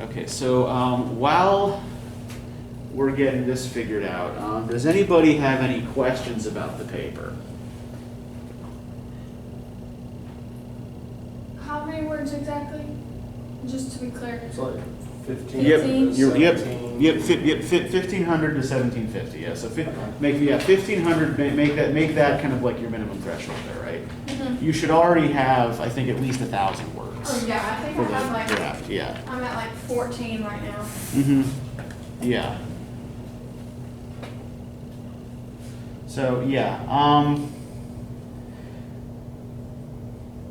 Okay, so while we're getting this figured out, does anybody have any questions about the paper? How many words exactly? Just to be clear. It's like 15. Yep, 15? yep, 17. yep, 1500 to 1750. Yeah, so 1500. Make that kind of like your minimum threshold there, right? Mm-hmm. You should already have, I think, at least 1,000 words. Oh yeah, I think For I the have like, draft, yeah. I'm at like 14 right now. Mm-hmm. Yeah. So yeah,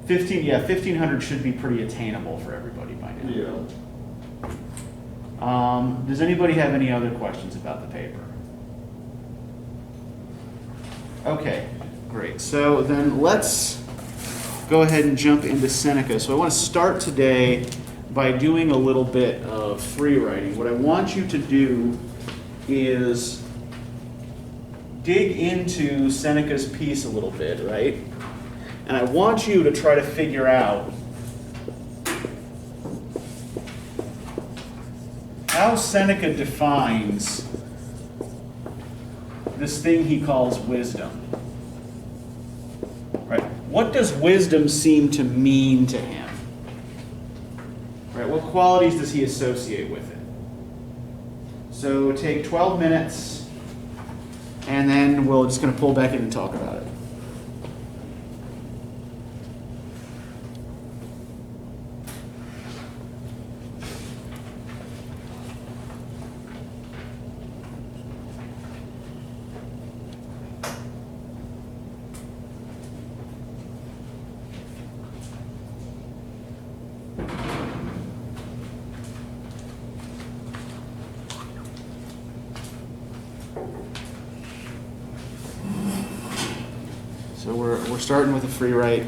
1500 should be pretty attainable for everybody by now. Yeah. Does anybody have any other questions about the paper? Okay, great. So then let's go ahead and jump into Seneca. So I want to start today by doing a little bit of free writing. What I want you to do is dig into Seneca's piece a little bit, right? And I want you to try to figure out how Seneca defines this thing he calls wisdom. Right? What does wisdom seem to mean to him? Right? What qualities does he associate with it? So take 12 minutes, and then we're just going to pull back in and talk about it. So we're starting with a free write,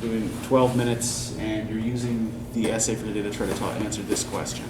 doing 12 minutes, and you're using the essay for the day to try to answer this question.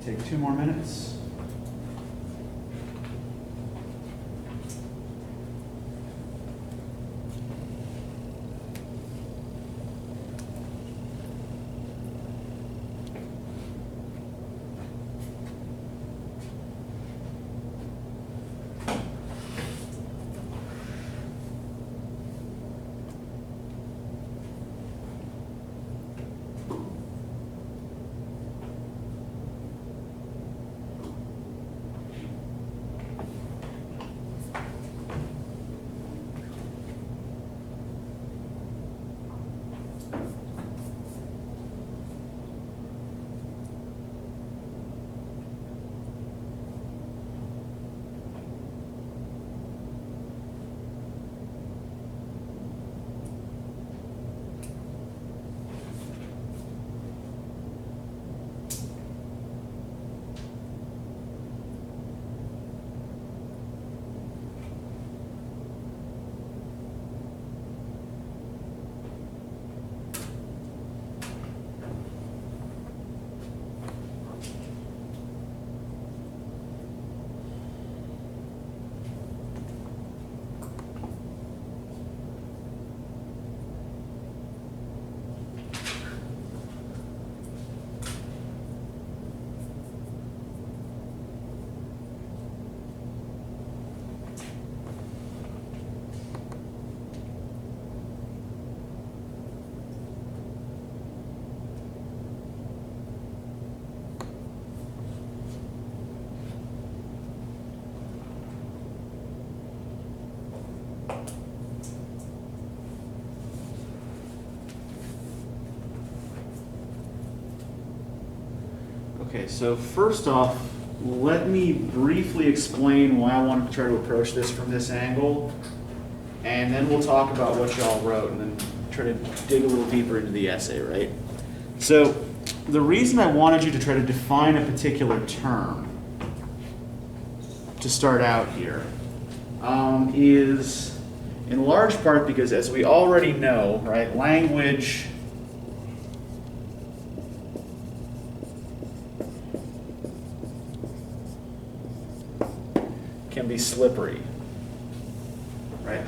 Take 2 more minutes. Okay, so first off, let me briefly explain why I wanted to try to approach this from this angle, and then we'll talk about what y'all wrote and then try to dig a little deeper into the essay, right? So the reason I wanted you to try to define a particular term to start out here is in large part because, as we already know, right, language can be slippery, right?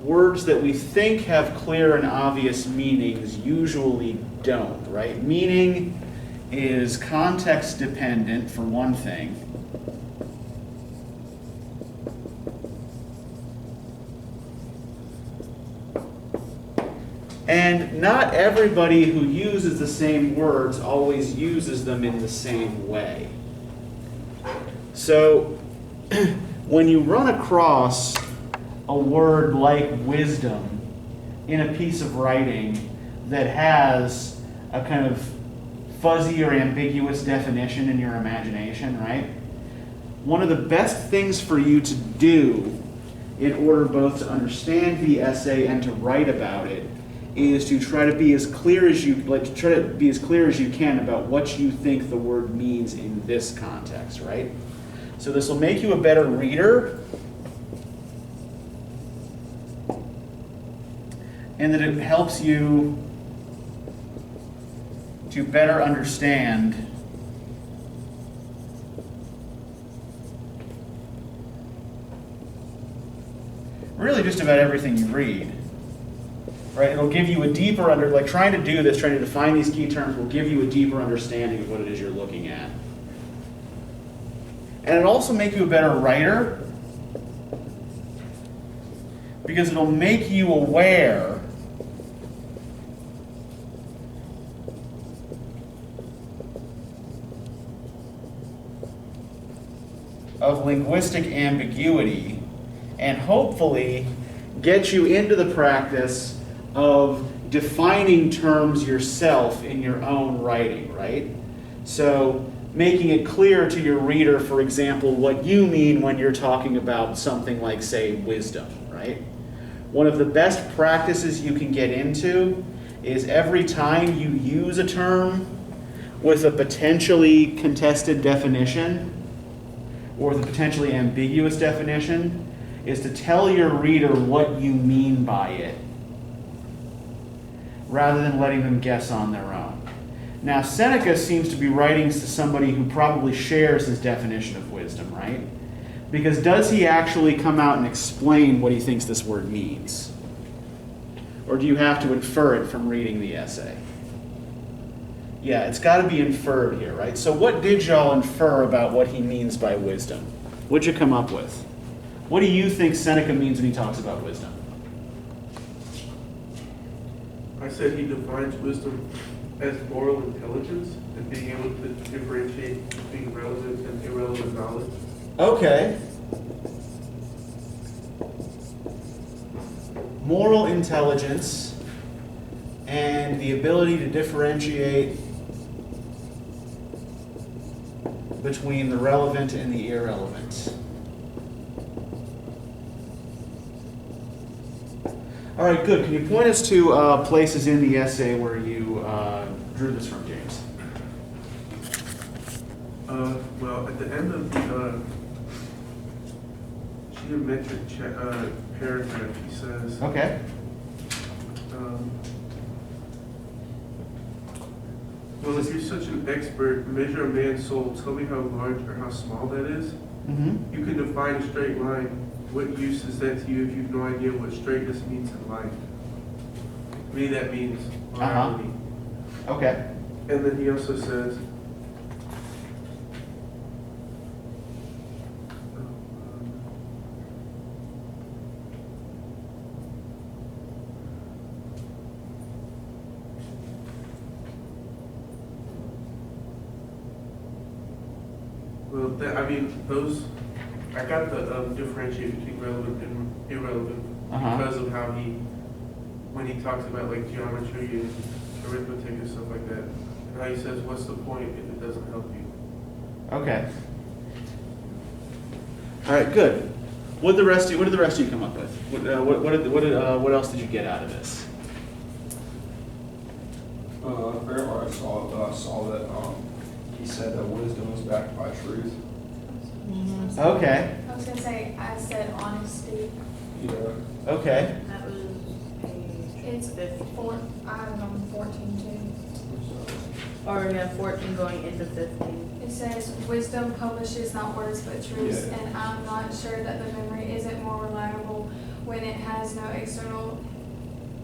Words that we think have clear and obvious meanings usually don't, right? Meaning is context dependent, for one thing. And not everybody who uses the same words always uses them in the same way. So when you run across a word like wisdom in a piece of writing that has a kind of fuzzy or ambiguous definition in your imagination, right? One of the best things for you to do in order both to understand the essay and to write about it is to try to be as clear as you can about what you think the word means in this context, right? So this will make you a better reader, and that it helps you to better understand really just about everything you read. Right? It'll give you a deeper trying to do this, trying to define these key terms will give you a deeper understanding of what it is you're looking at. And it'll also make you a better writer because it'll make you aware of linguistic ambiguity and hopefully get you into the practice of defining terms yourself in your own writing, right? So making it clear to your reader, for example, what you mean when you're talking about something like, say, wisdom, right? One of the best practices you can get into is every time you use a term with a potentially contested definition or with a potentially ambiguous definition is to tell your reader what you mean by it rather than letting them guess on their own. Now, Seneca seems to be writing to somebody who probably shares his definition of wisdom, right? Because does he actually come out and explain what he thinks this word means? Or do you have to infer it from reading the essay? Yeah, it's got to be inferred here, right? So what did y'all infer about what he means by wisdom? What'd you come up with? What do you think Seneca means when he talks about wisdom? I said he defines wisdom as moral intelligence and being able to differentiate between relevant and irrelevant knowledge. Okay. Moral intelligence and the ability to differentiate between the relevant and the irrelevant. All right, good. Can you point us to places in the essay where you drew this from, James? Well, at the end of the geometric paragraph, he says, Okay. well, if you're such an expert, measure a man's soul, tell me how large or how small that is. Mm-hmm. You can define a straight line. What use is that to you if you have no idea what straightness means in life? To me, that means morality. Okay. And then he also says, well, I got the differentiate between relevant and irrelevant because of how when he talks about like geometry and arithmetic and stuff like that, and how he says, what's the point if it doesn't help you? Okay. All right, good. What did the rest of you come up with? What else did you get out of this? Very hard. I saw that he said that wisdom is backed by truth. Okay. I was gonna say, I said honesty. Yeah. Okay. That was It's I have it on 14 or yeah, 14 going into 15. too. It says, wisdom publishes not words but truths, Yeah. and I'm not sure that the memory isn't more reliable when it has no external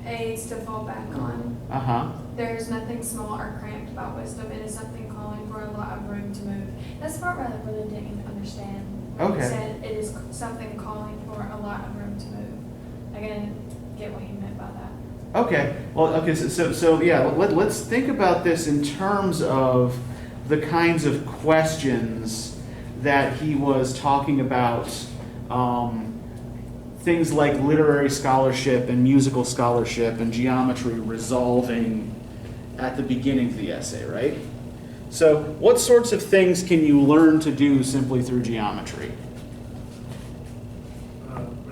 aids to fall back on. Uh-huh. There is nothing small or cramped about wisdom. It is something calling for a lot of room to move. That's the part where I really didn't understand. Okay. He said it is something calling for a lot of room to move. I didn't get what he meant by that. Okay. Well, okay. So yeah. Let's think about this in terms of the kinds of questions that he was talking about. Things like literary scholarship and musical scholarship and geometry resolving at the beginning of the essay, right? So what sorts of things can you learn to do simply through geometry?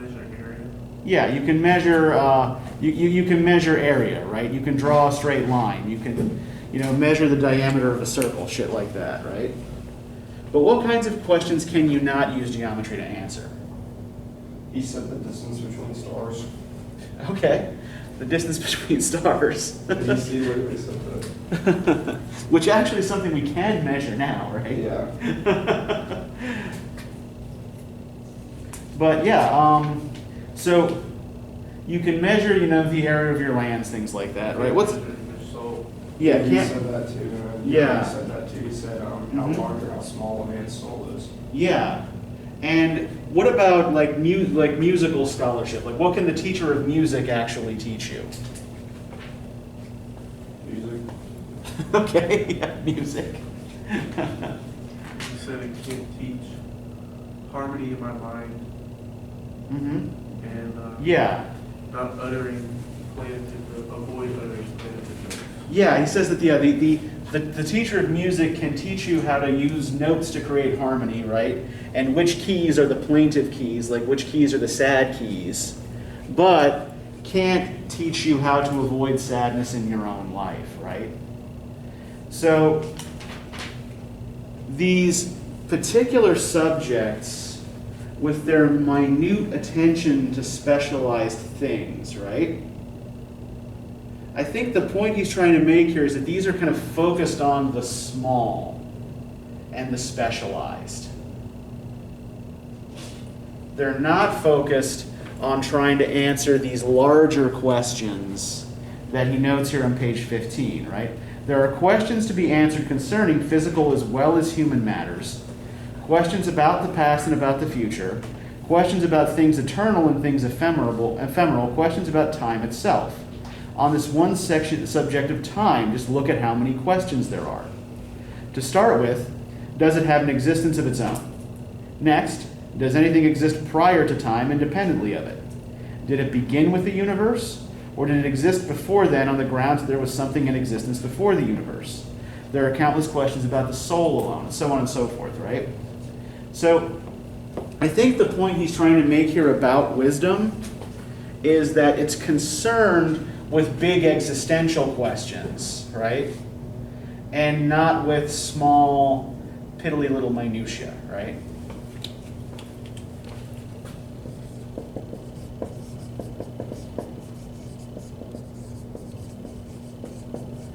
Measure area. Yeah, you can measure. You can measure area, right? You can draw a straight line. You can, measure the diameter of a circle, shit like that, right? But what kinds of questions can you not use geometry to answer? He said the distance between stars. Okay, the distance between stars. Did you see where he said that? Which actually is something we can measure now, right? Yeah. But yeah, so you can measure, the area of your lands, things like that, right? What's Measure your soul. yeah? He Can't, said that too. And Yeah. He said that too. He said how Mhm. large or how small a man's soul is. yeah. And what about like musical scholarship? Like, what can the teacher of music actually teach you? Music. Okay, yeah, music. He said it can't teach harmony in my mind Mm-hmm. and Yeah. not uttering plaintive, avoid uttering plaintive notes. Yeah, he says that the teacher of music can teach you how to use notes to create harmony, right? And which keys are the plaintive keys, like which keys are the sad keys, but can't teach you how to avoid sadness in your own life, right? So these particular subjects with their minute attention to specialized things, right? I think the point he's trying to make here is that these are kind of focused on the small and the specialized. They're not focused on trying to answer these larger questions that he notes here on page 15, right? There are questions to be answered concerning physical as well as human matters, questions about the past and about the future, questions about things eternal and things ephemeral, questions about time itself. On this one subject of time, just look at how many questions there are. To start with, does it have an existence of its own? Next, does anything exist prior to time independently of it? Did it begin with the universe, or did it exist before then on the grounds that there was something in existence before the universe? There are countless questions about the soul alone, and so on and so forth, right? So, I think the point he's trying to make here about wisdom is that it's concerned with big existential questions, right? And not with small, piddly little minutiae, right?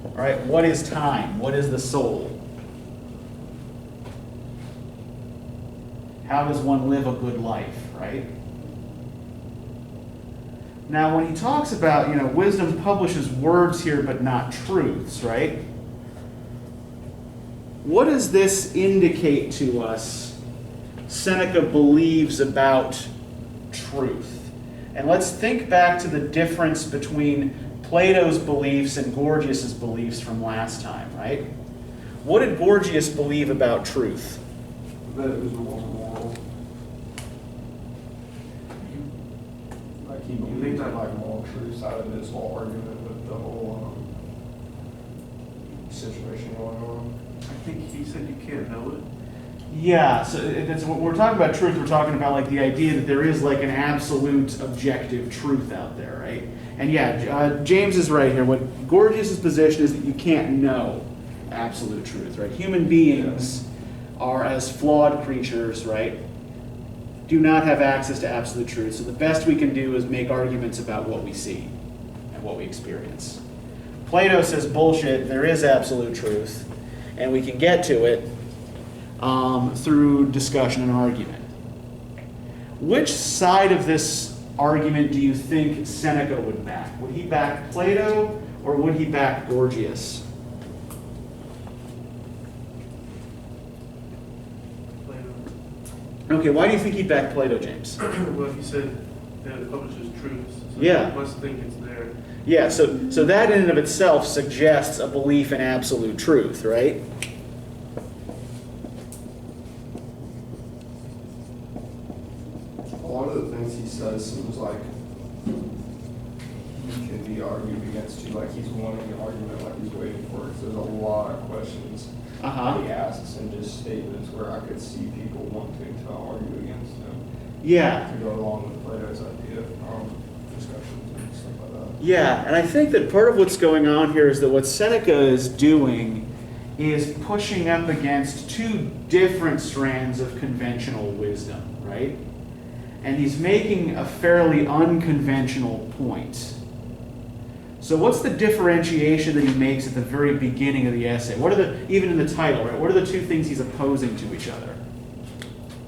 All right, what is time? What is the soul? How does one live a good life, right? Now, when he talks about, wisdom publishes words here but not truths, right? What does this indicate to us Seneca believes about truth? And let's think back to the difference between Plato's beliefs and Gorgias's beliefs from last time, right? What did Gorgias believe about truth? That it was more moral. Like he believes in like moral truths out of this whole argument with the whole situation going on. I think he said you can't know it. Yeah, so that's what we're talking about truth. We're talking about like the idea that there is like an absolute objective truth out there, right? And yeah, James is right here. What Gorgias's position is that you can't know absolute truth, right? Human beings are as flawed creatures, right? Do not have access to absolute truth. So the best we can do is make arguments about what we see and what we experience. Plato says bullshit, there is absolute truth, and we can get to it through discussion and argument. Which side of this argument do you think Seneca would back? Would he back Plato or would he back Gorgias? Plato. Okay, why do you think he'd back Plato, James? Well, he said that it publishes truths. So Yeah. you must think it's there. Yeah, so that in and of itself suggests a belief in absolute truth, right? A lot of the things he says seems like he can be argued against too. Like he's wanting an argument, like he's waiting for it. 'Cause there's a lot of questions that he asks and just statements where I could see people wanting to argue against him. Yeah. To go along with Plato's idea of discussions and stuff like that. Yeah, and I think that part of what's going on here is that what Seneca is doing is pushing up against two different strands of conventional wisdom, right? And he's making a fairly unconventional point. So what's the differentiation that he makes at the very beginning of the essay? What are even in the title, right? What are the two things he's opposing to each other?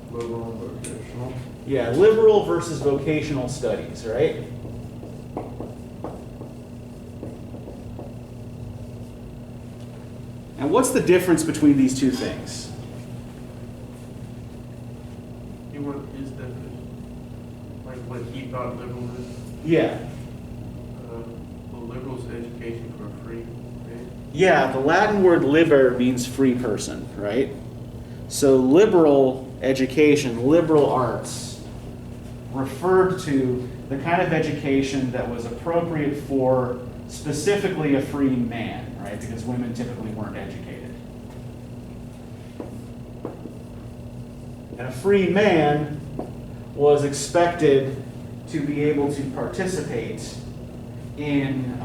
Liberal and vocational. Yeah, liberal versus vocational studies, right? And what's the difference between these two things? You want his definition? Like what he thought liberal is? Yeah. Well, liberal's education for free, right? Yeah, the Latin word liber means free person, right? So liberal education, liberal arts, referred to the kind of education that was appropriate for specifically a free man, right? Because women typically weren't educated. And a free man was expected to be able to participate in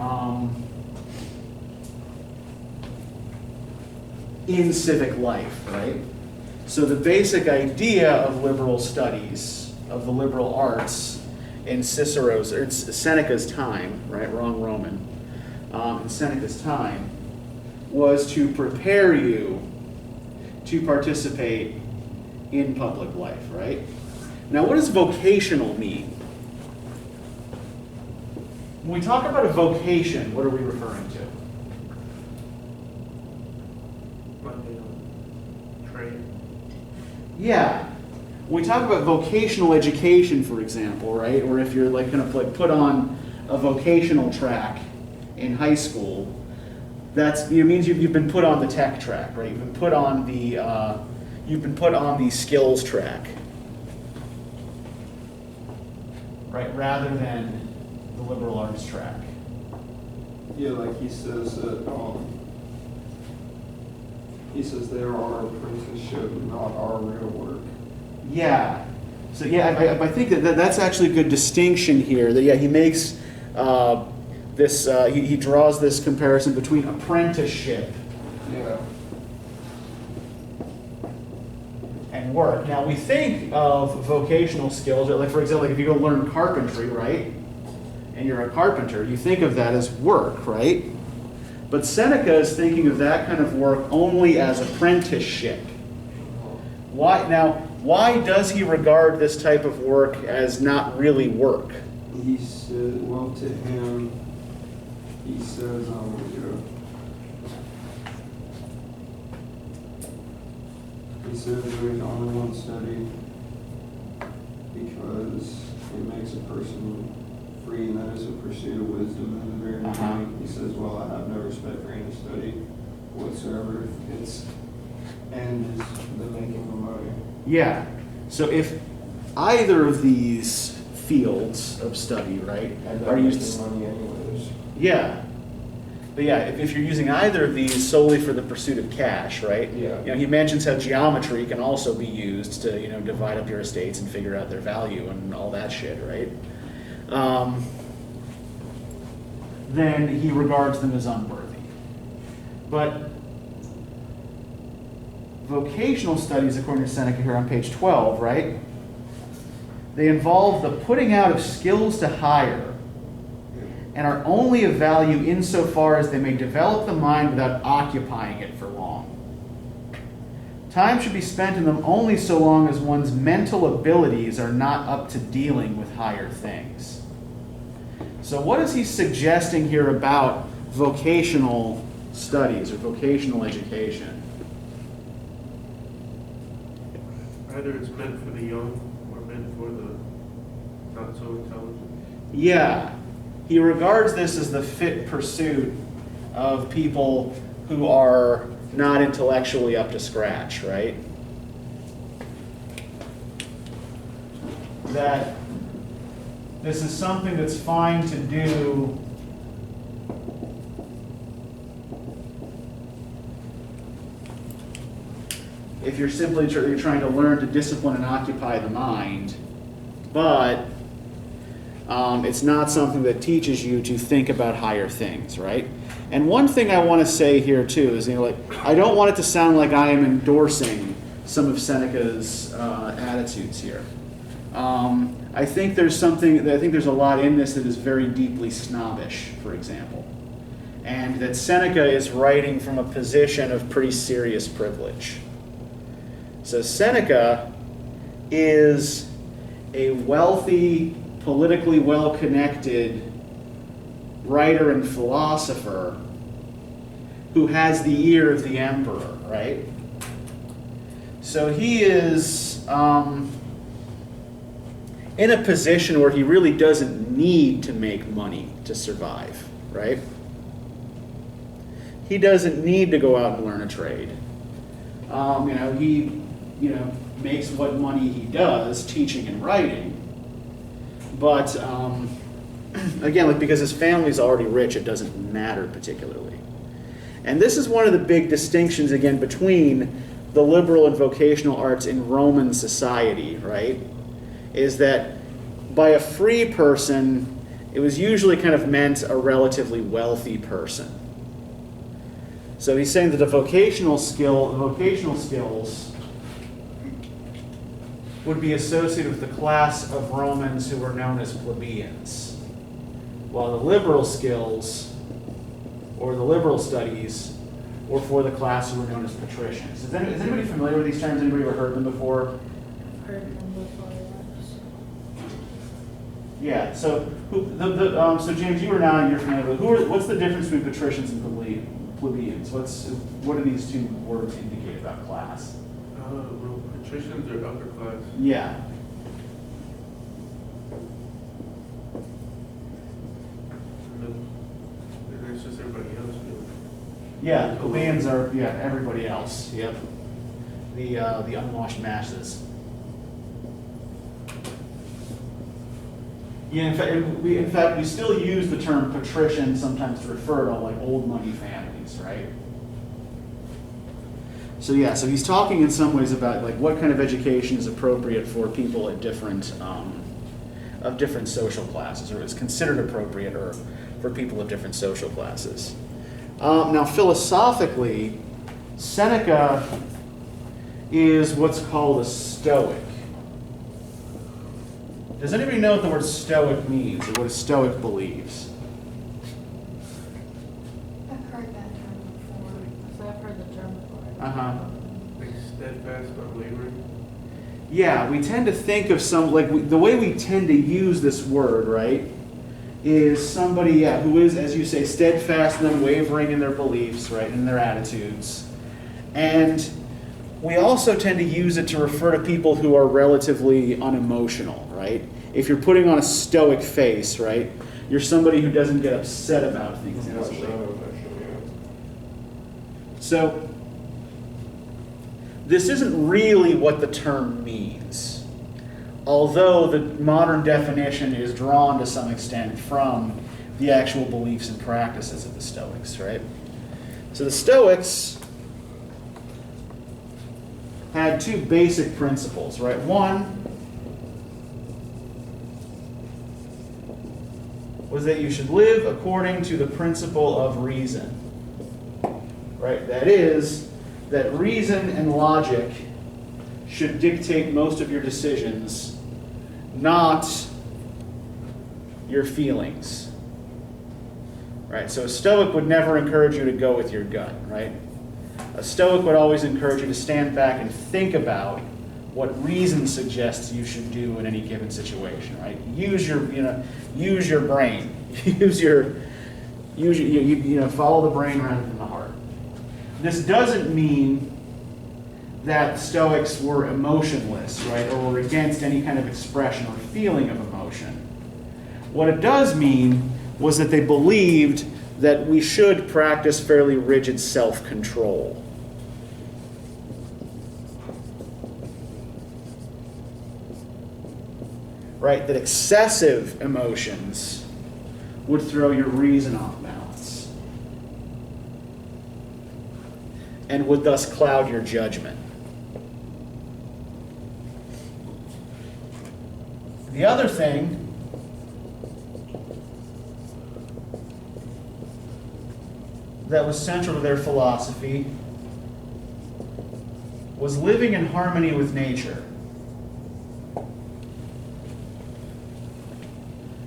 civic life, right? So the basic idea of liberal studies, of the liberal arts, in Seneca's time, right? Wrong Roman, in Seneca's time was to prepare you to participate in public life, right? Now, what does vocational mean? When we talk about a vocation, what are we referring to? Trade. Yeah. When we talk about vocational education, for example, right? Or if you're like going to like put on a vocational track in high school, it means you've been put on the tech track, right? You've been put on the skills track, right? Rather than the liberal arts track. Yeah, like he says that, he says there are apprenticeship, not our real work. Yeah. So yeah, I think that's actually a good distinction here. That he makes this. He draws this comparison between apprenticeship Yeah. and work. Now we think of vocational skills, like for example, like if you go learn carpentry, right? And you're a carpenter, you think of that as work, right? But Seneca is thinking of that kind of work only as apprenticeship. Why does he regard this type of work as not really work? He said, well, to him, he says, he says there's only one study because it makes a person free, and that is a pursuit of wisdom. In the very beginning, he says, well, I have no respect for any study whatsoever. Its end is the making of money. Yeah. So if either of these fields of study, right, And are they're used. making money anyways. Yeah. But yeah, if you're using either of these solely for the pursuit of cash, right? Yeah. You know, he mentions how geometry can also be used to, divide up your estates and figure out their value and all that shit, right? Then he regards them as unworthy. But vocational studies, according to Seneca here on page 12, right? They involve the putting out of skills to hire and are only of value insofar as they may develop the mind without occupying it for long. Time should be spent in them only so long as one's mental abilities are not up to dealing with higher things. So what is he suggesting here about vocational studies or vocational education? Either it's meant for the young or meant for the not so intelligent. Yeah. He regards this as the fit pursuit of people who are not intellectually up to scratch, right? That this is something that's fine to do if you're simply you're trying to learn to discipline and occupy the mind, but it's not something that teaches you to think about higher things, right? And one thing I want to say here too is, I don't want it to sound like I am endorsing some of Seneca's attitudes here. I think there's a lot in this that is very deeply snobbish, for example, and that Seneca is writing from a position of pretty serious privilege. So Seneca is a wealthy, politically well-connected writer and philosopher who has the ear of the emperor, right? So he is in a position where he really doesn't need to make money to survive, right? He doesn't need to go out and learn a trade. He makes what money he does teaching and writing. But again, because his family's already rich, it doesn't matter particularly. And this is one of the big distinctions, again, between the liberal and vocational arts in Roman society, right? Is that by a free person, it was usually kind of meant a relatively wealthy person. So he's saying that the vocational skills would be associated with the class of Romans who were known as plebeians, while the liberal skills or the liberal studies, or for the class who were known as patricians. Is anybody familiar with these terms? Anybody ever heard them before? Heard them before, yes. Yeah. So, so James, you're familiar with what's the difference between patricians and plebeians? What do these two words indicate about class? Well, patricians are upper class. Yeah. And it's just everybody else. Yeah, plebeians are everybody else. Yep. The unwashed masses. Yeah, in fact we still use the term patrician sometimes to refer to like old money families, right? So so he's talking in some ways about like what kind of education is appropriate for people at different of different social classes, or is considered appropriate or for people of different social classes. Now philosophically, Seneca is what's called a Stoic. Does anybody know what the word Stoic means, or what a Stoic believes? I've heard that term before. So I've heard the term before. Uh-huh. Like steadfast, unwavering. Yeah, we tend to think of the way we tend to use this word, right, is somebody who is, as you say, steadfast and unwavering in their beliefs, right, in their attitudes. And we also tend to use it to refer to people who are relatively unemotional, right? If you're putting on a stoic face, right, you're somebody who doesn't get upset about things easily. So, this isn't really what the term means, although the modern definition is drawn to some extent from the actual beliefs and practices of the Stoics, right? So the Stoics had two basic principles, right? One was that you should live according to the principle of reason, right? That is, that reason and logic should dictate most of your decisions, not your feelings, right? So a Stoic would never encourage you to go with your gut, right? A Stoic would always encourage you to stand back and think about what reason suggests you should do in any given situation, right? Use your brain. Follow the brain rather than the heart. This doesn't mean that Stoics were emotionless, right, or were against any kind of expression or feeling of emotion. What it does mean was that they believed that we should practice fairly rigid self-control. Right, that excessive emotions would throw your reason off balance and would thus cloud your judgment. The other thing that was central to their philosophy was living in harmony with nature.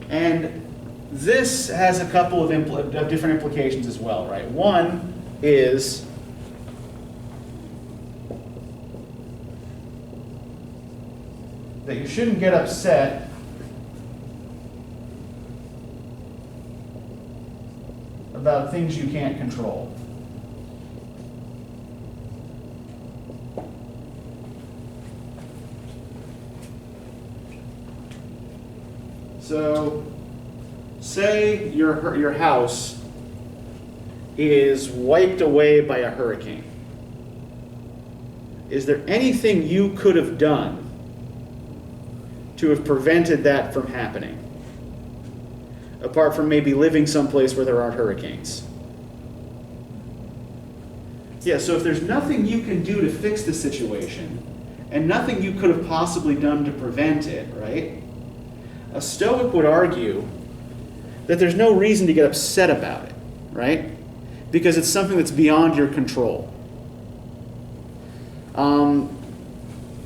And this has a couple of different implications as well, right? One is that you shouldn't get upset about things you can't control. So, say your house is wiped away by a hurricane. Is there anything you could have done to have prevented that from happening? Apart from maybe living someplace where there aren't hurricanes. Yeah, so if there's nothing you can do to fix the situation, and nothing you could have possibly done to prevent it, right? A Stoic would argue that there's no reason to get upset about it, right? Because it's something that's beyond your control.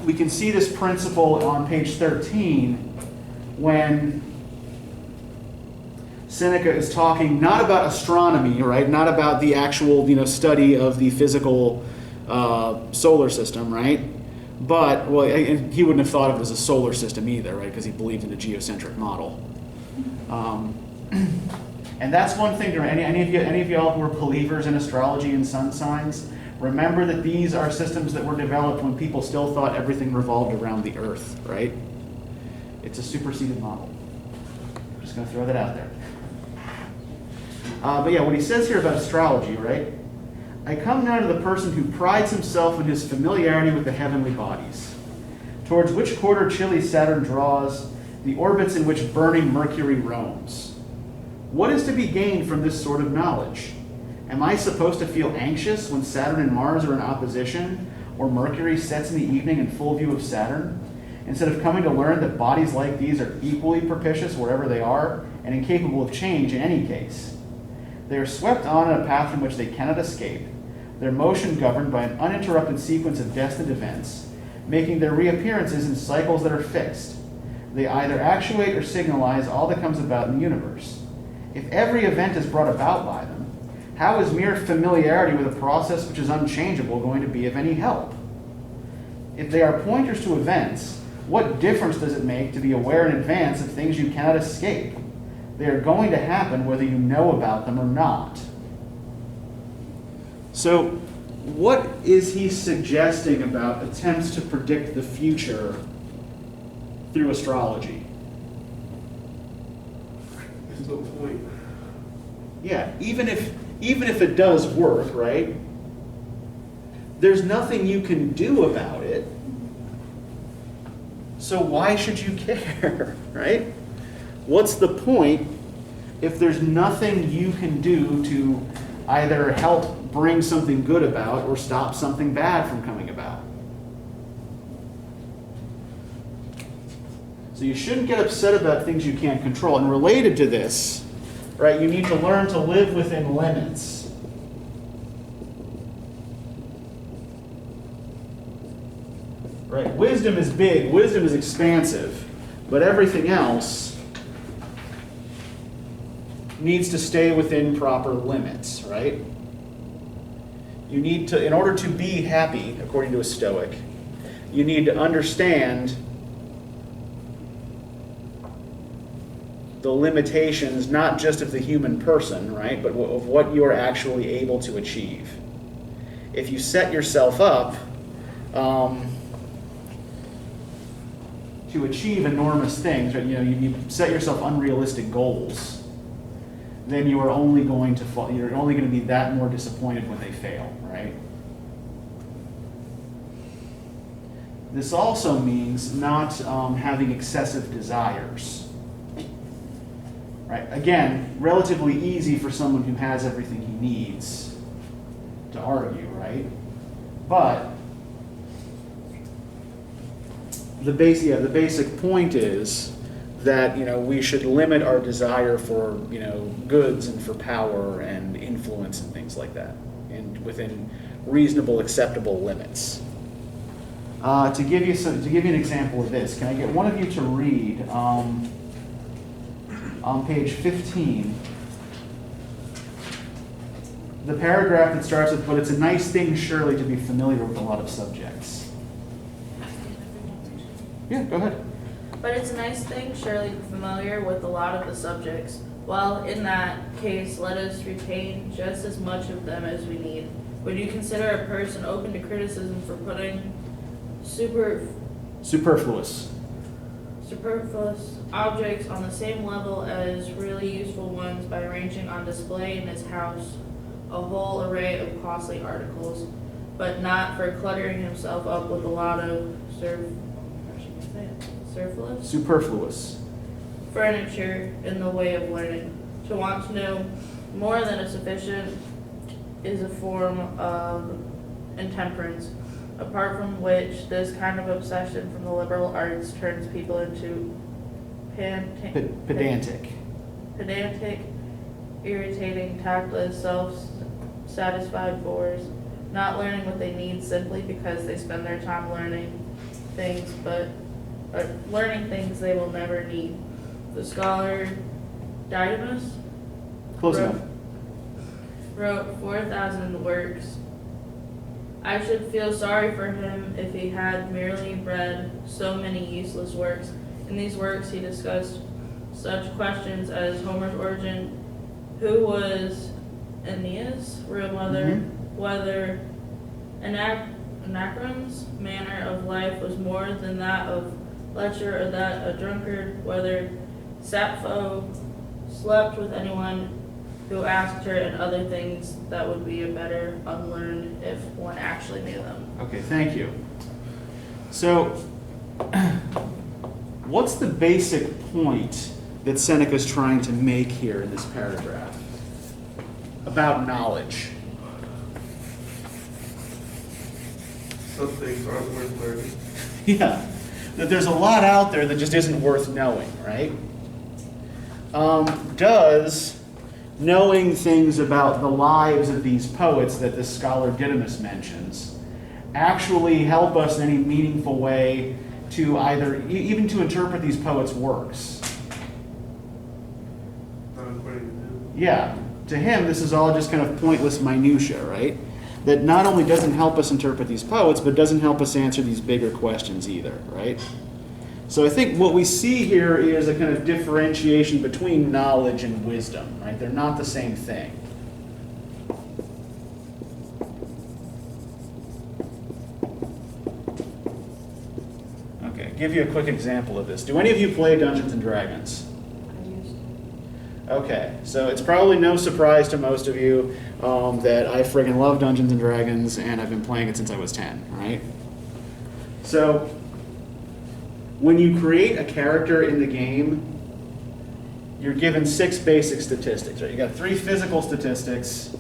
We can see this principle on page 13 when Seneca is talking not about astronomy, right? Not about the actual, study of the physical solar system, right? But, well, and he wouldn't have thought of it as a solar system either, right? Because he believed in the geocentric model. And that's one thing. Any of y'all who are believers in astrology and sun signs, remember that these are systems that were developed when people still thought everything revolved around the Earth, right? It's a superseded model. Just going to throw that out there. But yeah, what he says here about astrology, right? I come now to the person who prides himself in his familiarity with the heavenly bodies, towards which quarter chilly Saturn draws, the orbits in which burning Mercury roams. What is to be gained from this sort of knowledge? Am I supposed to feel anxious when Saturn and Mars are in opposition, or Mercury sets in the evening in full view of Saturn, instead of coming to learn that bodies like these are equally propitious wherever they are, and incapable of change in any case? They are swept on in a path from which they cannot escape, their motion governed by an uninterrupted sequence of destined events, making their reappearances in cycles that are fixed. They either actuate or signalize all that comes about in the universe. If every event is brought about by them, how is mere familiarity with a process which is unchangeable going to be of any help? If they are pointers to events, what difference does it make to be aware in advance of things you cannot escape? They are going to happen whether you know about them or not. So, what is he suggesting about attempts to predict the future through astrology? There's no point. Yeah, even if it does work, right? There's nothing you can do about it. So why should you care, right? What's the point if there's nothing you can do to either help bring something good about or stop something bad from coming about? So you shouldn't get upset about things you can't control. And related to this, right, you need to learn to live within limits. Right? Wisdom is big, wisdom is expansive, but everything else needs to stay within proper limits, right? You need to, in order to be happy, according to a Stoic, you need to understand the limitations, not just of the human person, right, but of what you are actually able to achieve. If you set yourself up to achieve enormous things, right, you set yourself unrealistic goals, then you are only going to fall. You're only going to be that more disappointed when they fail, right? This also means not having excessive desires. Right? Again, relatively easy for someone who has everything he needs to argue, right? But the basic point is that we should limit our desire for goods and for power and influence and things like that, and within reasonable, acceptable limits. To give you an example of this, can I get one of you to read on page 15 the paragraph that starts with, "But it's a nice thing surely to be familiar with a lot of subjects." Yeah, go ahead. But it's a nice thing, surely, to be familiar with a lot of the subjects. While in that case, let us retain just as much of them as we need. Would you consider a person open to criticism for putting superfluous objects on the same level as really useful ones by arranging on display in his house a whole array of costly articles, but not for cluttering himself up with a lot of superfluous furniture in the way of learning? To want to know more than is sufficient is a form of intemperance, apart from which this kind of obsession from the liberal arts turns people into pedantic, irritating, tactless, self-satisfied bores, not learning what they need simply because they spend their time learning things they will never need. The scholar Didymus Close wrote, enough. wrote 4,000 works. I should feel sorry for him if he had merely read so many useless works. In these works he discussed such questions as Homer's origin, who was Aeneas' real mother, whether Anacreon's manner of life was more than that of lecher or that a drunkard, whether Sappho slept with anyone who asked her, and other things that would be a better unlearned if one actually knew them. Okay, thank you. So, what's the basic point that Seneca's trying to make here in this paragraph about knowledge? Some things aren't worth learning. Yeah, that there's a lot out there that just isn't worth knowing, right? Does knowing things about the lives of these poets that this scholar Didymus mentions actually help us in any meaningful way to either, even to interpret these poets' works? Not according to him. Yeah, to him, this is all just kind of pointless minutia, right? That not only doesn't help us interpret these poets, but doesn't help us answer these bigger questions either, right? So I think what we see here is a kind of differentiation between knowledge and wisdom, right? They're not the same thing. Okay, give you a quick example of this. Do any of you play Dungeons and Dragons? I used Okay, so it's probably no surprise to most of you that I friggin' love Dungeons and Dragons, and I've been playing it since I was 10, right? So, when you create a character in the game, you're given 6 basic statistics, right? You got 3 physical statistics,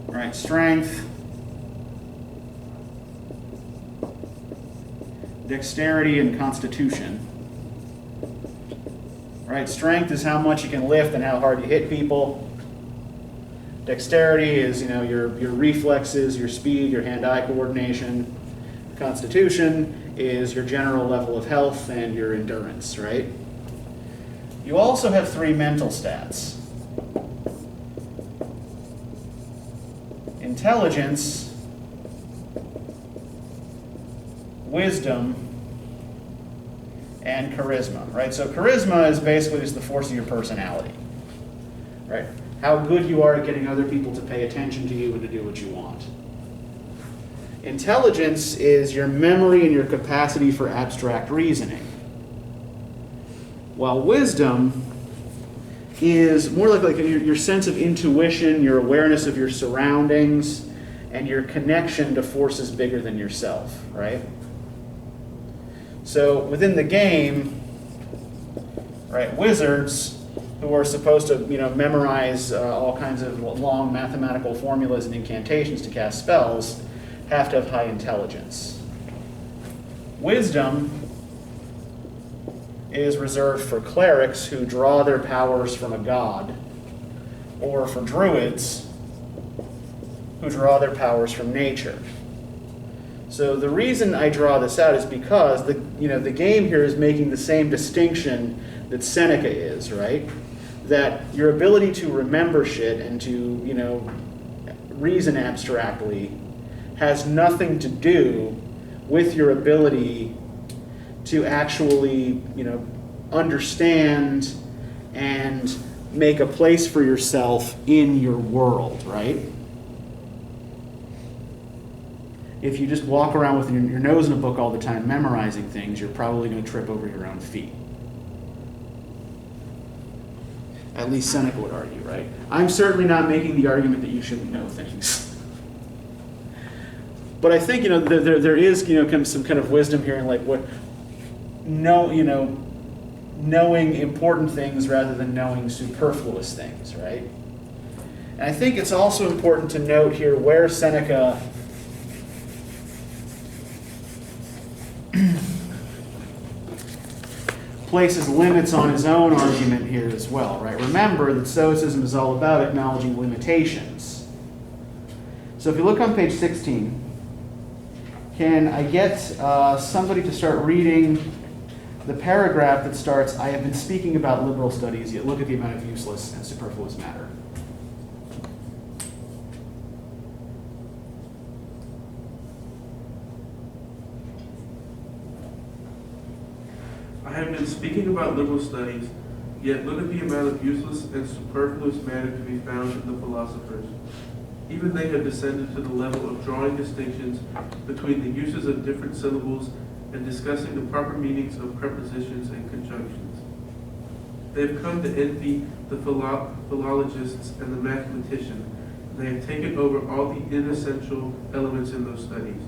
right? Strength, dexterity, and constitution. Right? Strength is how much you can lift and how hard you hit people. Dexterity is, your reflexes, your speed, your hand-eye coordination. Constitution is your general level of health and your endurance, right? You also have 3 mental stats. Intelligence, wisdom, and charisma, right? So charisma is basically just the force of your personality, right? How good you are at getting other people to pay attention to you and to do what you want. Intelligence is your memory and your capacity for abstract reasoning. While wisdom is more like your sense of intuition, your awareness of your surroundings, and your connection to forces bigger than yourself, right? So within the game, right, wizards who are supposed to, memorize all kinds of long mathematical formulas and incantations to cast spells, have to have high intelligence. Wisdom is reserved for clerics who draw their powers from a god, or for druids who draw their powers from nature. So the reason I draw this out is because the game here is making the same distinction that Seneca is, right? That your ability to remember shit and to, reason abstractly has nothing to do with your ability to actually, understand and make a place for yourself in your world, right? If you just walk around with your nose in a book all the time memorizing things, you're probably going to trip over your own feet. At least Seneca would argue, right? I'm certainly not making the argument that you shouldn't know things. But I think, there is, some kind of wisdom here in knowing important things rather than knowing superfluous things, right? And I think it's also important to note here where Seneca places limits on his own argument here as well, right? Remember that Stoicism is all about acknowledging limitations. So if you look on page 16, can I get somebody to start reading the paragraph that starts, I have been speaking about liberal studies, yet look at the amount of useless and superfluous matter. I have been speaking about liberal studies, yet look at the amount of useless and superfluous matter to be found in the philosophers. Even they have descended to the level of drawing distinctions between the uses of different syllables and discussing the proper meanings of prepositions and conjunctions. They have come to envy the philologists and the mathematician. They have taken over all the inessential elements in those studies.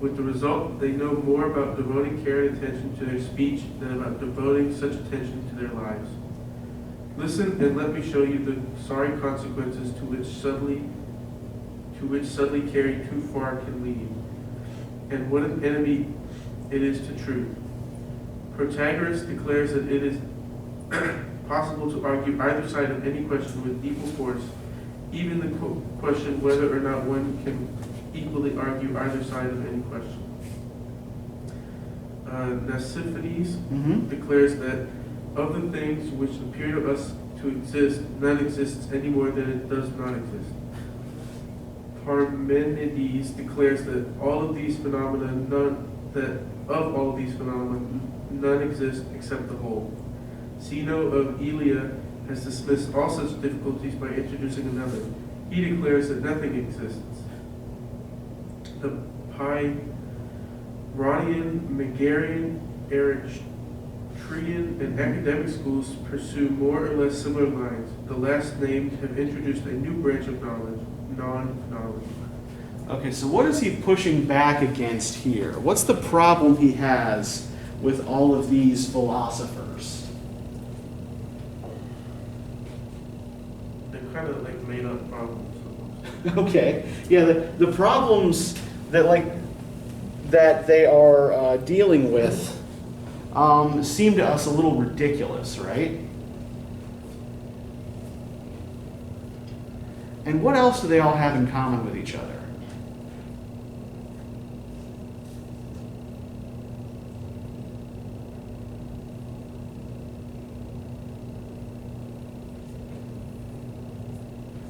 With the result, they know more about devoting care and attention to their speech than about devoting such attention to their lives. Listen and let me show you the sorry consequences to which subtly carried too far can lead, and what an enemy it is to truth. Protagoras declares that it is possible to argue either side of any question with equal force, even the question whether or not one can equally argue either side of any question. Nausiphides declares that of the things which appear to us to exist, none exists any more than it does not exist. Parmenides declares that all of these phenomena, none exist except the whole. Zeno of Elea has dismissed all such difficulties by introducing another. He declares that nothing exists. The Pyrrhonian, Megarian, Eretrian, and academic schools pursue more or less similar lines. The last named have introduced a new branch of knowledge, non-knowledge. Okay, so what is he pushing back against here? What's the problem he has with all of these philosophers? They're kind of like made up problems. Okay, yeah, the problems that they are dealing with seem to us a little ridiculous, right? And what else do they all have in common with each other?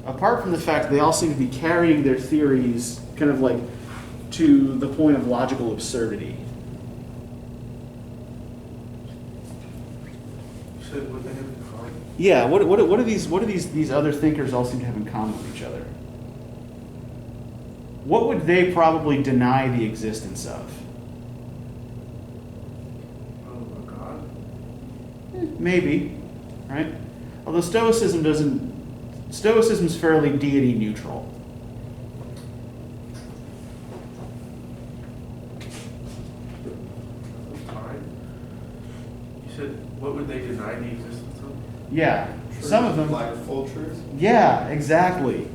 Apart from the fact that they all seem to be carrying their theories kind of like to the point of logical absurdity. You said what they have in common? Yeah, what do these other thinkers all seem to have in common with each other? What would they probably deny the existence of? Oh, a god? Maybe, right? Although Stoicism's fairly deity neutral. Time? You said, what would they deny the existence of? Yeah, some of them. Like full truth? Yeah, exactly.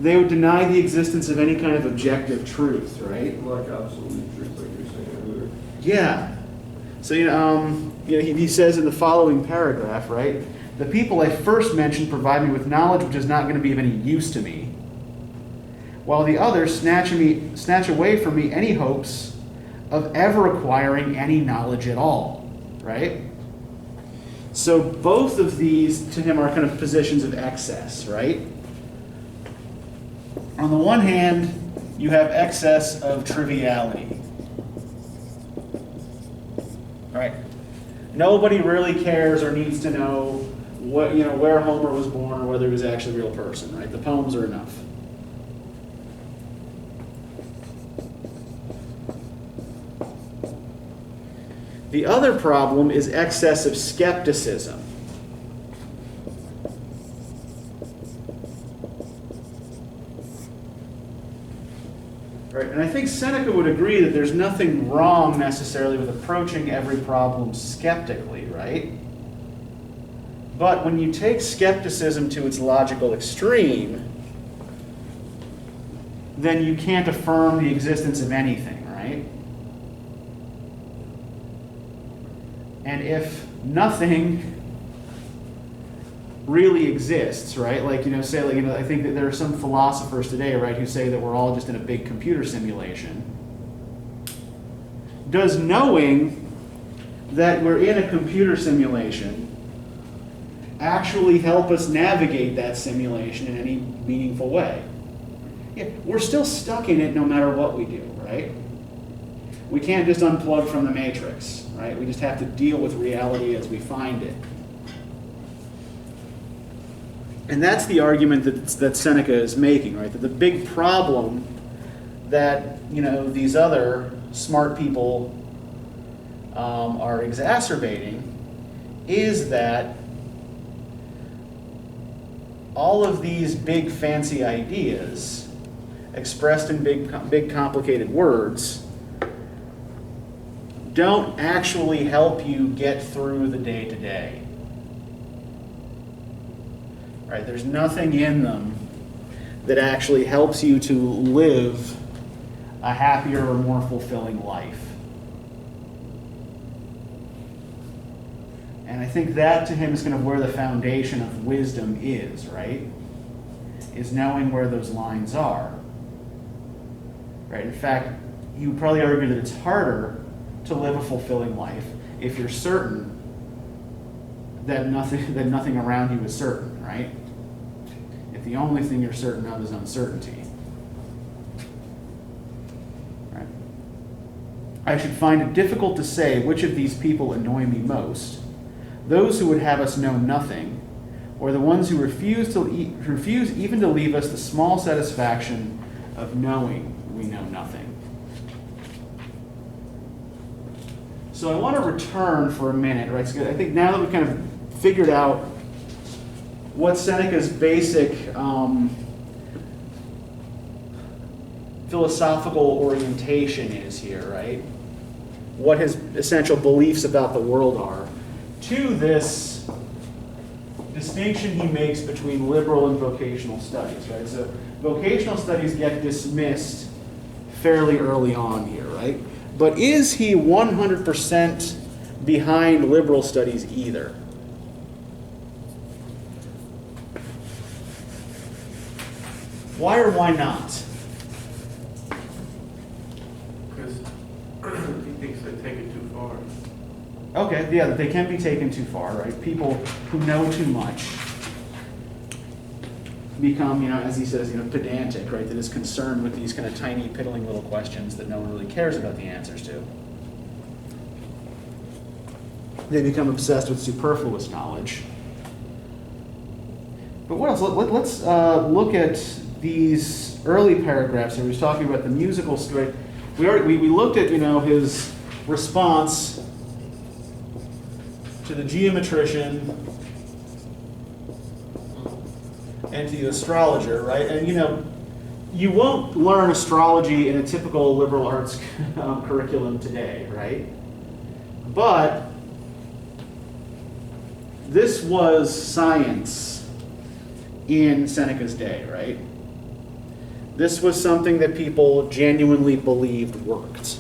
They would deny the existence of any kind of objective truth, right? Like absolute truth, like you're saying earlier. Yeah. So he says in the following paragraph, right? The people I first mentioned provide me with knowledge which is not going to be of any use to me, while the others snatch away from me any hopes of ever acquiring any knowledge at all, right? So both of these to him are kind of positions of excess, right? On the one hand, you have excess of triviality. All right. Nobody really cares or needs to know where Homer was born or whether he was actually a real person, right? The poems are enough. The other problem is excessive skepticism. Right? And I think Seneca would agree that there's nothing wrong necessarily with approaching every problem skeptically, right? But when you take skepticism to its logical extreme, then you can't affirm the existence of anything, right? And if nothing really exists, right? I think that there are some philosophers today, right, who say that we're all just in a big computer simulation. Does knowing that we're in a computer simulation actually help us navigate that simulation in any meaningful way? Yeah, we're still stuck in it no matter what we do, right? We can't just unplug from the matrix, right? We just have to deal with reality as we find it. And that's the argument that Seneca is making, right? That the big problem that, you know, these other smart people are exacerbating is that all of these big fancy ideas expressed in big complicated words don't actually help you get through the day-to-day. Right? There's nothing in them that actually helps you to live a happier or more fulfilling life. And I think that to him is kind of where the foundation of wisdom is, right? Is knowing where those lines are. Right? In fact, you would probably argue that it's harder to live a fulfilling life if you're certain that nothing around you is certain, right? If the only thing you're certain of is uncertainty. Right? I should find it difficult to say which of these people annoy me most. Those who would have us know nothing, or the ones who refuse even to leave us the small satisfaction of knowing we know nothing. So I want to return for a minute, right? So I think now that we've kind of figured out what Seneca's basic philosophical orientation is here, right? What his essential beliefs about the world are, to this distinction he makes between liberal and vocational studies, right? So vocational studies get dismissed fairly early on here, right? But is he 100% behind liberal studies either? Why or why not? Because he thinks they take it too far. Okay, yeah, they can be taken too far, right? People who know too much become, you know, as he says, you know, pedantic, right? That is concerned with these kind of tiny, piddling little questions that no one really cares about the answers to. They become obsessed with superfluous knowledge. But what else? Let's look at these early paragraphs here. He was talking about the musical story. We looked at, you know, his response to the geometrician and to the astrologer, right? And, you know, you won't learn astrology in a typical liberal arts curriculum today, right? But this was science in Seneca's day, right? This was something that people genuinely believed worked.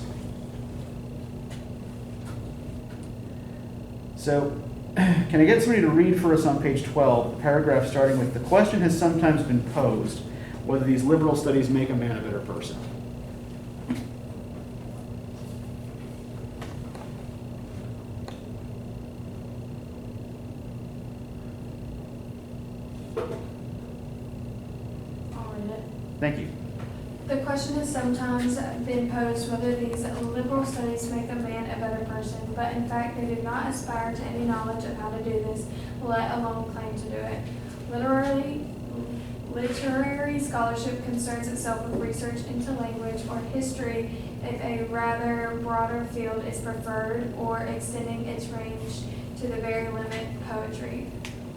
So, can I get somebody to read for us on page 12, the paragraph starting with, "The question has sometimes been posed whether these liberal studies make a man a better person." I'll read it. Thank you. The question has sometimes been posed whether these liberal studies make a man a better person, but in fact they do not aspire to any knowledge of how to do this, let alone claim to do it. Literary scholarship concerns itself with research into language or history if a rather broader field is preferred, or extending its range to the very limit, poetry.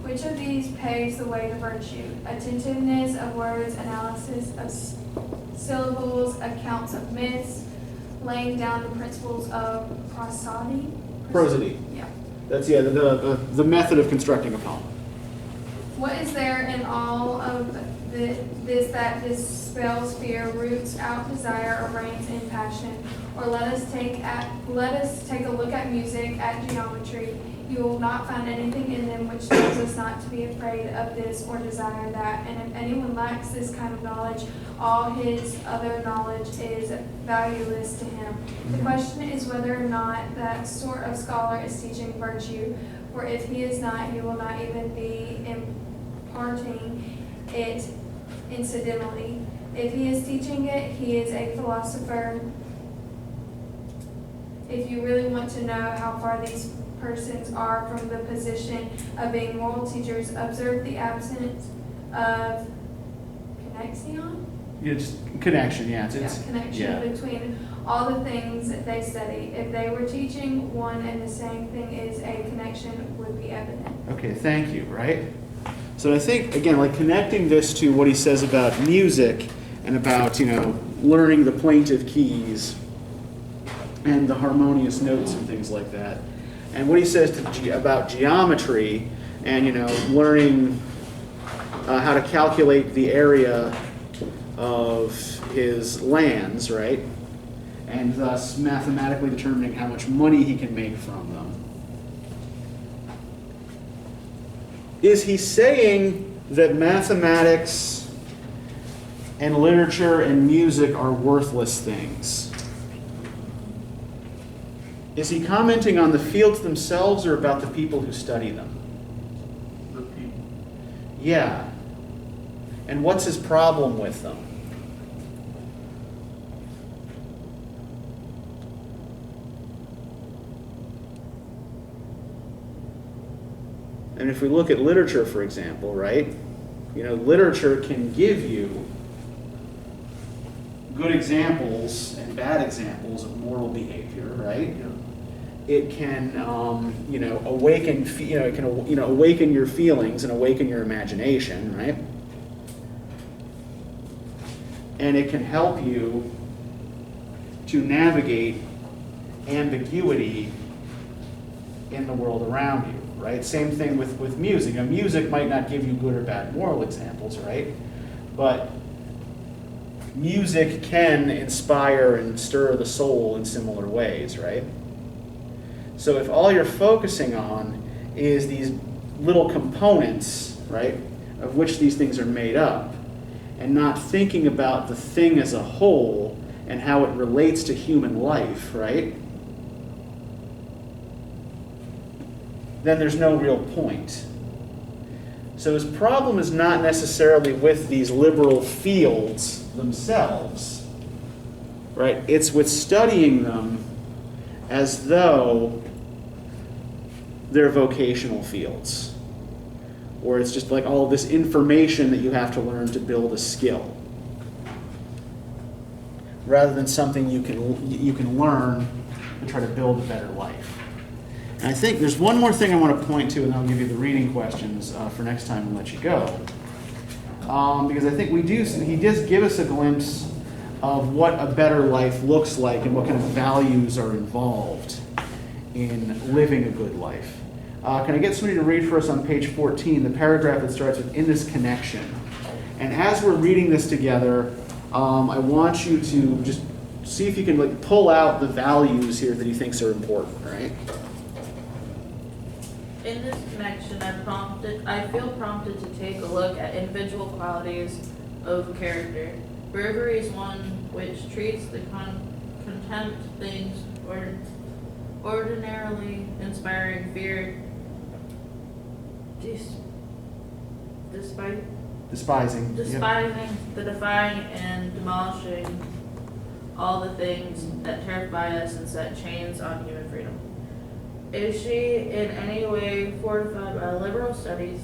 Which of these paves the way to virtue? Attentiveness of words, analysis of syllables, accounts of myths, laying down the principles of prosody? Prosody. Yeah. That's, yeah, the method of constructing a poem. What is there in all of that dispels fear, roots out desire, or reigns in passion. Or let us take a look at music, at geometry. You will not find anything in them which tells us not to be afraid of this or desire that. And if anyone lacks this kind of knowledge, all his other knowledge is valueless to him. The question is whether or not that sort of scholar is teaching virtue, for if he is not, he will not even be imparting it incidentally. If he is teaching it, he is a philosopher. If you really want to know how far these persons are from the position of being moral teachers, observe the absence of connexion? Yeah, just connection, yeah. Connection between all the things that they study. If they were teaching one and the same thing, is a connection would be evident. Okay, thank you, right? So I think, again, like connecting this to what he says about music and about, learning the plaintive keys and the harmonious notes and things like that. And what he says about geometry and, learning how to calculate the area of his lands, right? And thus mathematically determining how much money he can make from them. Is he saying that mathematics and literature and music are worthless things? Is he commenting on the fields themselves or about the people who study them? The people. Yeah. And what's his problem with them? And if we look at literature, for example, right? Literature can give you good examples and bad examples of moral behavior, right? It can, awaken, it can, awaken your feelings and awaken your imagination, right? And it can help you to navigate ambiguity in the world around you, right? Same thing with music. Music might not give you good or bad moral examples, right? But music can inspire and stir the soul in similar ways, right? So if all you're focusing on is these little components, right, of which these things are made up, and not thinking about the thing as a whole and how it relates to human life, right, then there's no real point. So his problem is not necessarily with these liberal fields themselves, right? It's with studying them as though they're vocational fields, or it's just like all this information that you have to learn to build a skill, rather than something you can learn to try to build a better life. And I think there's one more thing I want to point to, and I'll give you the reading questions for next time and let you go. Because I think he does give us a glimpse of what a better life looks like and what kind of values are involved in living a good life. Can I get somebody to read for us on page 14, the paragraph that starts with, "In this connection." And as we're reading this together, I want you to just see if you can pull out the values here that he thinks are important, right? In this connection, I feel prompted to take a look at individual qualities of character. Bravery is one which treats the contempt things ordinarily inspiring fear, Despising. despising the defying and demolishing all the things that terrify us and set chains on human freedom. Is she in any way fortified by liberal studies?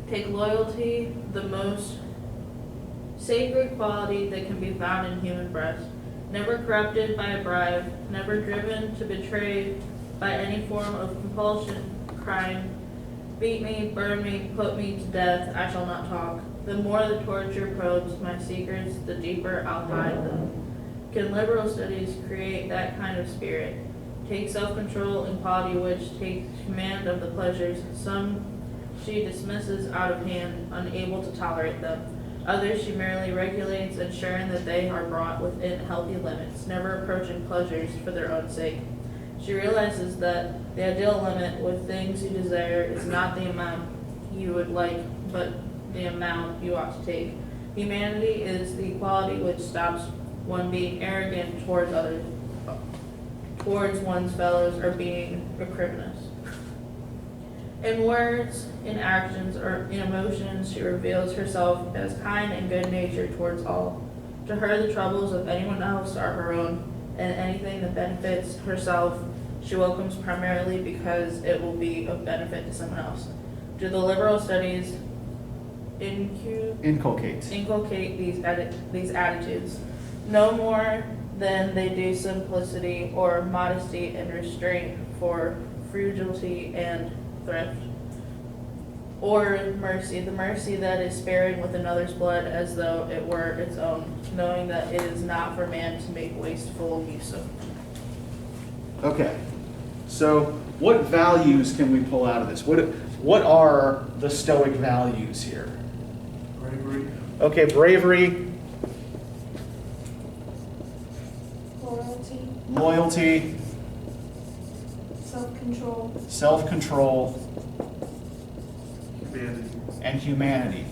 Take loyalty, the most sacred quality that can be found in human breast, never corrupted by a bribe, never driven to betray by any form of compulsion, crying, beat me, burn me, put me to death, I shall not talk. The more the torture probes my secrets, the deeper I'll hide them. Can liberal studies create that kind of spirit? Take self-control in quality which takes command of the pleasures some she dismisses out of hand, unable to tolerate them. Others she merely regulates, ensuring that they are brought within healthy limits, never approaching pleasures for their own sake. She realizes that the ideal limit with things you desire is not the amount you would like, but the amount you ought to take. Humanity is the quality which stops one being arrogant towards others, towards one's fellows, or being recriminous. In words, in actions, or in emotions, she reveals herself as kind and good-natured towards all. To her, the troubles of anyone else are her own, and anything that benefits herself she welcomes primarily because it will be of benefit to someone else. Do the liberal studies Inculcate these attitudes? No more than they do simplicity or modesty and restraint, for frugality and thrift, or mercy, the mercy that is sparing with another's blood as though it were its own, knowing that it is not for man to make wasteful use of. Okay, so what values can we pull out of this? What are the Stoic values here? Bravery. Okay, bravery, loyalty, self-control, self-control, Humanity. and humanity.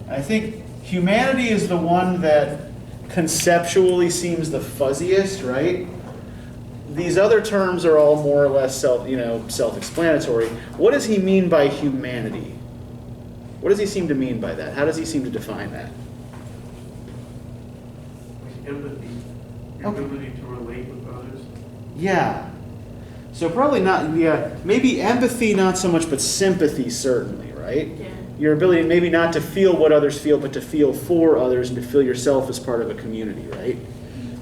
And I think humanity is the one that conceptually seems the fuzziest, right? These other terms are all more or less self-explanatory. What does he mean by humanity? What does he seem to mean by that? How does he seem to define that? Like empathy. Your Okay. ability to relate with others. Yeah. So probably not, maybe empathy not so much, but sympathy certainly, right? Yeah. Your ability maybe not to feel what others feel, but to feel for others and to feel yourself as part of a community, right?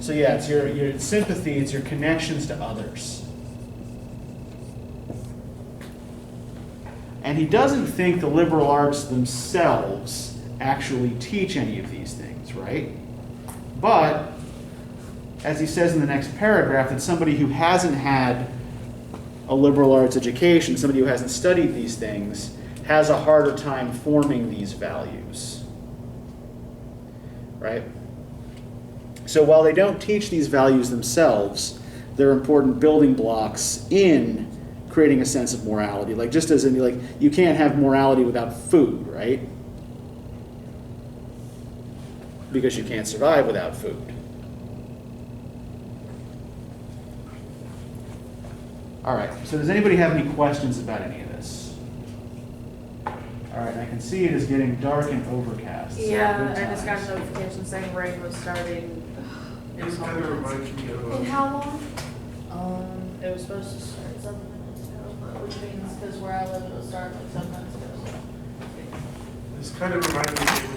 So yeah, it's your sympathy, it's your connections to others. And he doesn't think the liberal arts themselves actually teach any of these things, right? But, as he says in the next paragraph, that somebody who hasn't had a liberal arts education, somebody who hasn't studied these things, has a harder time forming these values. Right? So while they don't teach these values themselves, they're important building blocks in creating a sense of morality. Like just as in, like, you can't have morality without food, right? Because you can't survive without food. All right, so does anybody have any questions about any of this? All right, I can see it is getting dark and overcast. so Yeah, good I just got times. a notification saying rain was starting. in This kind of moments. reminds me and of, how long? It was supposed to start 7 minutes ago, but which means because where I live it will start like 7 minutes ago. So. this kind of reminds me of